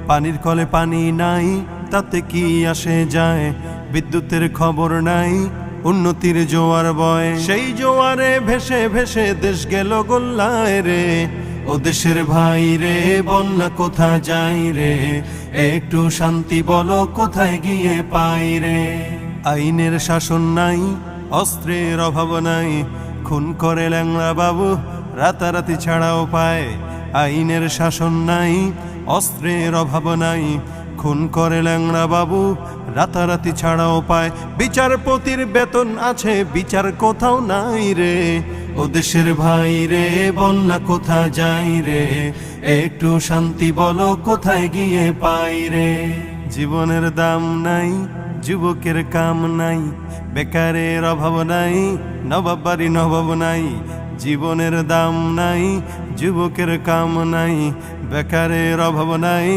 পানির কলে পানি নাই, তাতে কি আসে যায়? বিদ্যুতের খবর নাই, উন্নতির জোয়ার বয়। সেই জোয়ারে ভেসে ভেসে দেশ গেল গোল্লায় রে। ও দেশের ভাই রে, বন্যা কোথা যাই রে? একটু শান্তি বলো, কোথায় গিয়ে পাই রে? আইনের শাসন নাই, অস্ত্রের অভাব নাই, খুন করে ল্যাংড়া বাবু রাতারাতি ছাড়াও পায়। আইনের শাসন নাই, অস্ত্রের অভাব নাই, খুন করে ল্যাংড়া বাবু রাতারাতি ছাড়াও পায়। বিচারপতির বেতন আছে, বিচার কোথাও নাই রে। ও দেশের ভাই রে, বন্যা কোথা যাই রে? একটু শান্তি বলো, কোথায় গিয়ে পাই রে? জীবনের দাম নাই, যুবকের কাম নাই, বেকারের অভাব নাই, নবাব বাড়ি নবাব নাই। জীবনের দাম নাই, যুবকের কাম নাই, বেকারের অভাব নাই,